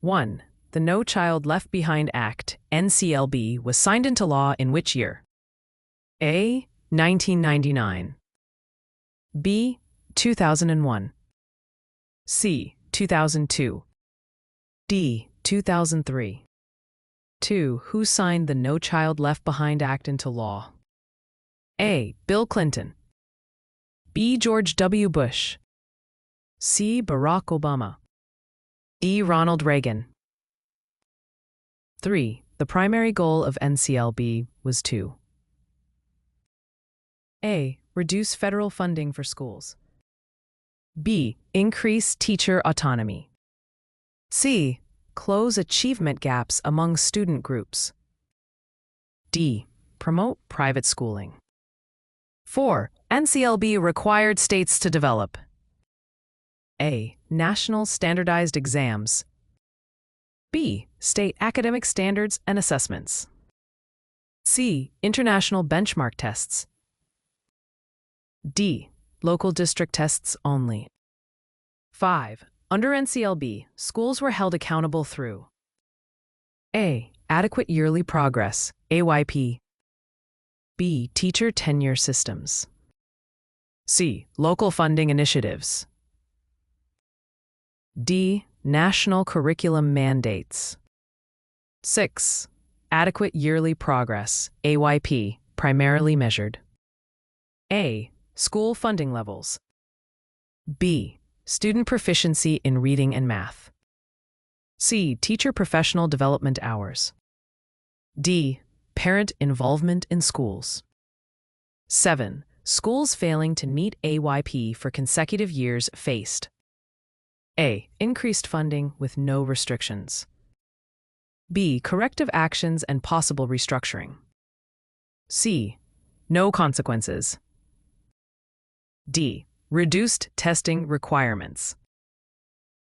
1. The No Child Left Behind Act, NCLB, was signed into law in which year? A. 1999. B. 2001. C. 2002. D. 2003. 2. Who signed the No Child Left Behind Act into law? A. Bill Clinton. B. George W. Bush. C. Barack Obama. D. Ronald Reagan. 3. The primary goal of NCLB was to A. Reduce federal funding for schools. B. Increase teacher autonomy. C. Close achievement gaps among student groups. D. Promote private schooling. 4. NCLB required states to develop A. National standardized exams. B. State academic standards and assessments. C. International benchmark tests. D. Local district tests only. 5. Under NCLB, schools were held accountable through A. Adequate yearly progress, AYP. B. Teacher tenure systems. C. Local funding initiatives. D. National curriculum mandates. 6. Adequate yearly progress, AYP, primarily measured A. School funding levels. B. Student proficiency in reading and math. C. Teacher professional development hours. D. Parent involvement in schools. 7. Schools failing to meet AYP for consecutive years faced A. Increased funding with no restrictions. B. Corrective actions and possible restructuring. C. No consequences. D. Reduced testing requirements.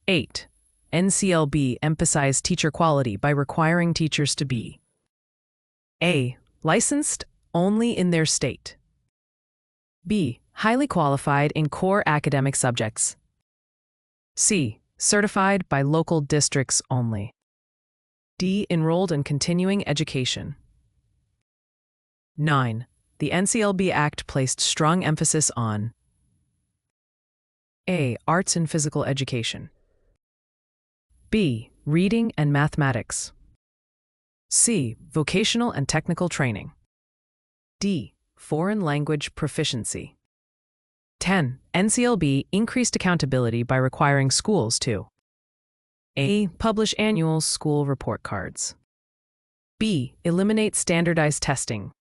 8. NCLB emphasized teacher quality by requiring teachers to be A. Licensed only in their state. B. Highly qualified in core academic subjects. C. Certified by local districts only. D. Enrolled in continuing education. 9. The NCLB Act placed strong emphasis on A. Arts and physical education. B. Reading and mathematics. C. Vocational and technical training. D. Foreign language proficiency. 10. NCLB increased accountability by requiring schools to A. Publish annual school report cards. B. Eliminate standardized testing.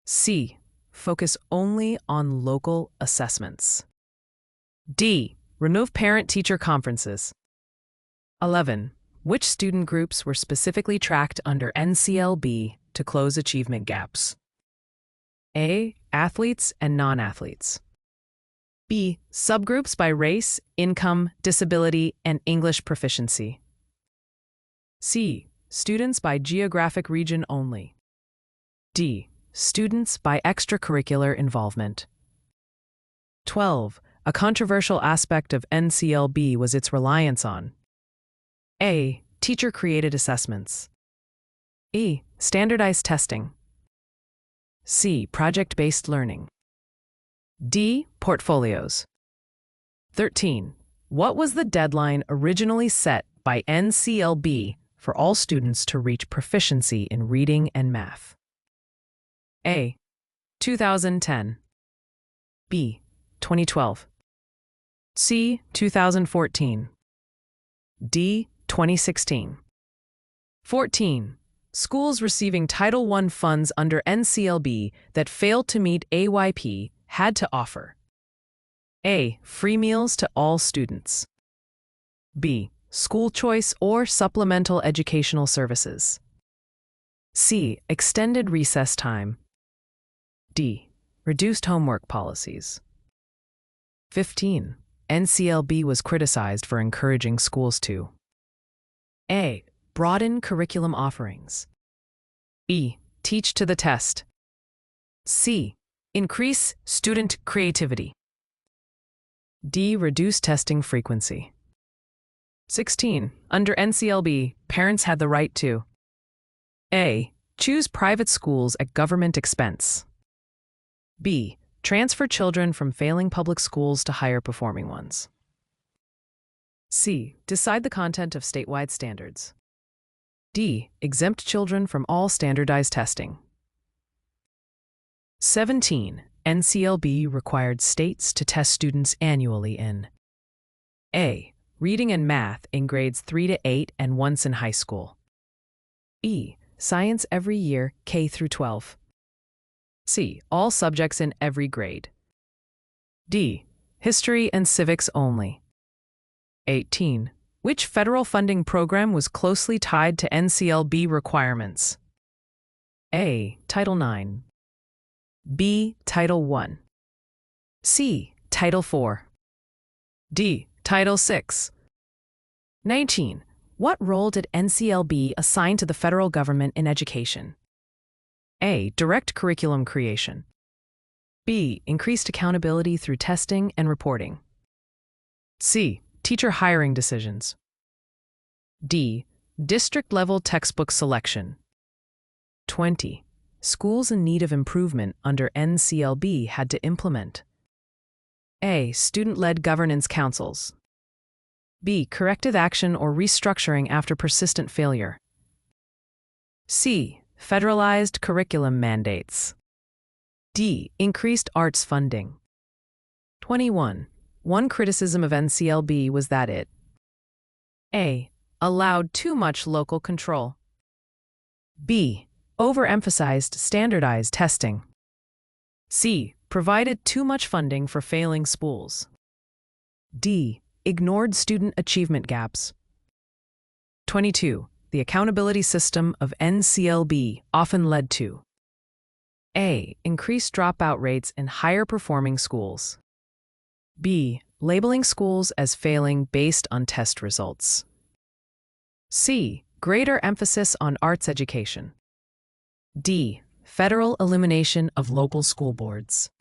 C. Focus only on local assessments. D. Remove parent-teacher conferences. 11. Which student groups were specifically tracked under NCLB to close achievement gaps? A. Athletes and non-athletes. B. Subgroups by race, income, disability, and English proficiency. C. Students by geographic region only. D. Students by extracurricular involvement. 12. A controversial aspect of NCLB was its reliance on A. Teacher-created assessments. E. Standardized testing. C. Project-based learning. D. Portfolios. 13. What was the deadline originally set by NCLB for all students to reach proficiency in reading and math? A. 2010. B. 2012. C. 2014. D. 2016. 14. Schools receiving Title I funds under NCLB that failed to meet AYP had to offer A. Free meals to all students. B. School choice or supplemental educational services. C. Extended recess time. D. Reduced homework policies. 15. NCLB was criticized for encouraging schools to A. Broaden curriculum offerings. B. Teach to the test. C. Increase student creativity. D. Reduce testing frequency. 16. Under NCLB, parents had the right to A. Choose private schools at government expense. B. Transfer children from failing public schools to higher performing ones. C. Decide the content of statewide standards. D. Exempt children from all standardized testing. 17. NCLB required states to test students annually in A. Reading and math in grades 3 to 8 and once in high school. E. Science every year, K through 12. C. All subjects in every grade. D. History and civics only. 18. Which federal funding program was closely tied to NCLB requirements? A. Title IX. B. Title I. C. Title IV. D. Title VI. 19. What role did NCLB assign to the federal government in education? A. Direct curriculum creation. B. Increased accountability through testing and reporting. C. Teacher hiring decisions. D. District-level textbook selection. 20. Schools in need of improvement under NCLB had to implement A. Student-led governance councils. B. Corrective action or restructuring after persistent failure. C. Federalized curriculum mandates. D. Increased arts funding. 21. One criticism of NCLB was that it A. Allowed too much local control. B. Overemphasized standardized testing. C. Provided too much funding for failing schools. D. Ignored student achievement gaps. 22. The accountability system of NCLB often led to A. Increased dropout rates in higher performing schools. B. Labeling schools as failing based on test results. C. Greater emphasis on arts education. D. Federal elimination of local school boards.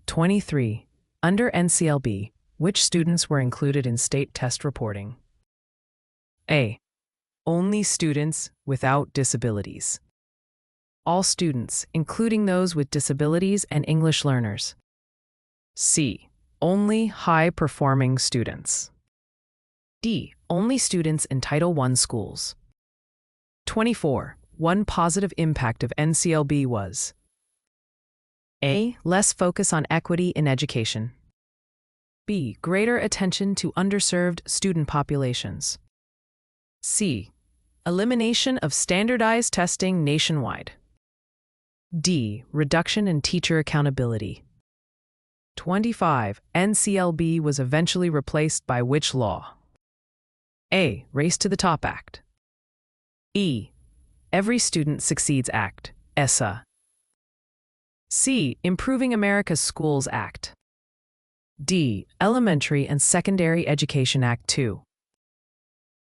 23. Under NCLB, which students were included in state test reporting? A. Only students without disabilities. All students, including those with disabilities and English learners. C. Only high-performing students. D. Only students in Title I schools. 24. One positive impact of NCLB was A. Less focus on equity in education. B. Greater attention to underserved student populations. C. Elimination of standardized testing nationwide. D. Reduction in teacher accountability. 25. NCLB was eventually replaced by which law? A. Race to the Top Act. E. Every Student Succeeds Act, ESSA. C. Improving America's Schools Act. D. Elementary and Secondary Education Act 2.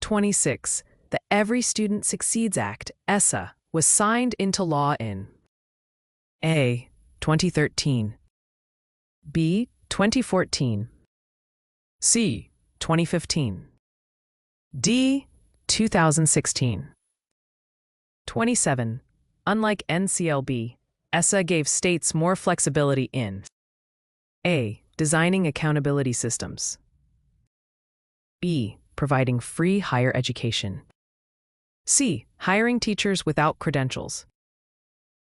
26. The Every Student Succeeds Act, ESSA, was signed into law in A. 2013. B. 2014. C. 2015. D. 2016. 27. Unlike NCLB, ESSA gave states more flexibility in A. Designing accountability systems. B. Providing free higher education. C. Hiring teachers without credentials.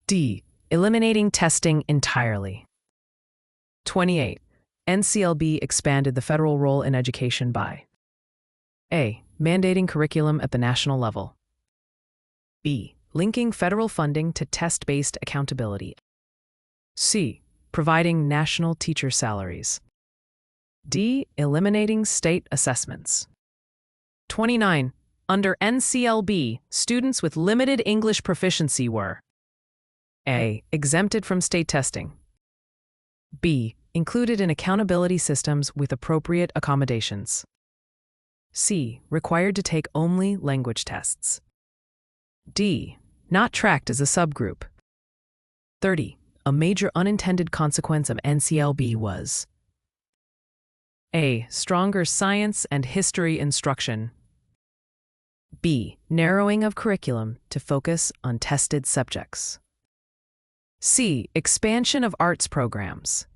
D. Eliminating testing entirely. 28. NCLB expanded the federal role in education by A. Mandating curriculum at the national level. B. Linking federal funding to test-based accountability. C. Providing national teacher salaries. D. Eliminating state assessments. 29. Under NCLB, students with limited English proficiency were A. Exempted from state testing. B. Included in accountability systems with appropriate accommodations. C. Required to take only language tests. D. Not tracked as a subgroup. 30. A major unintended consequence of NCLB was A. Stronger science and history instruction. B. Narrowing of curriculum to focus on tested subjects. C. Expansion of arts programs.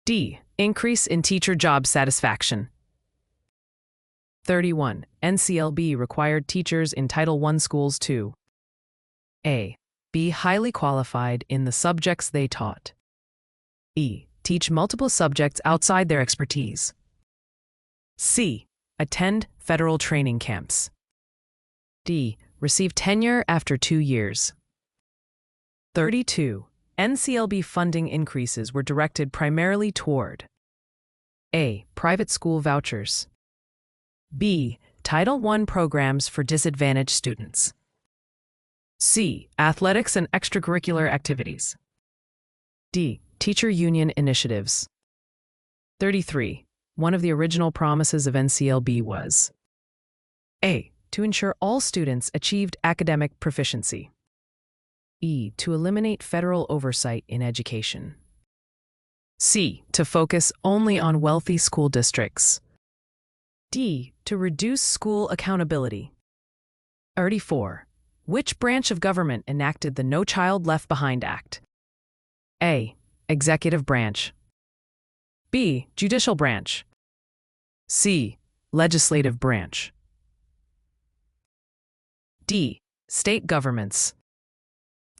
D. Increase in teacher job satisfaction. 31. NCLB required teachers in Title I schools to A. Be highly qualified in the subjects they taught. E. Teach multiple subjects outside their expertise. C. Attend federal training camps. D. Receive tenure after 2 years. 32. NCLB funding increases were directed primarily toward A. Private school vouchers. B. Title I programs for disadvantaged students. C. Athletics and extracurricular activities. D. Teacher union initiatives. 33. One of the original promises of NCLB was A. To ensure all students achieved academic proficiency. E. To eliminate federal oversight in education. C. To focus only on wealthy school districts. D. To reduce school accountability. 34. Which branch of government enacted the No Child Left Behind Act? A. Executive branch. B. Judicial branch. C. Legislative branch. D. State governments.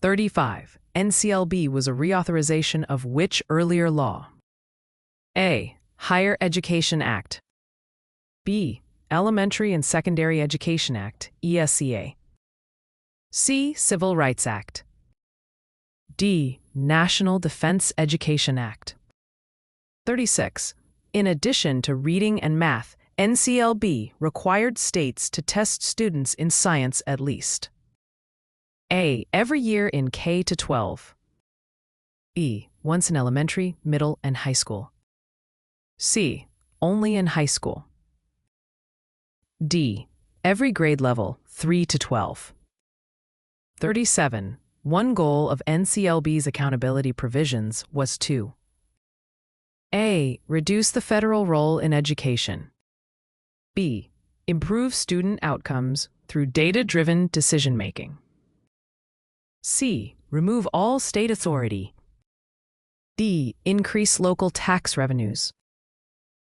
35. NCLB was a reauthorization of which earlier law? A. Higher Education Act. B. Elementary and Secondary Education Act, ESEA. C. Civil Rights Act. D. National Defense Education Act. 36. In addition to reading and math, NCLB required states to test students in science at least A. Every year in K-12. E. Once in elementary, middle, and high school. C. Only in high school. D. Every grade level, 3 to 12. 37. One goal of NCLB's accountability provisions was to A. Reduce the federal role in education. B. Improve student outcomes through data-driven decision-making. C. Remove all state authority. D. Increase local tax revenues.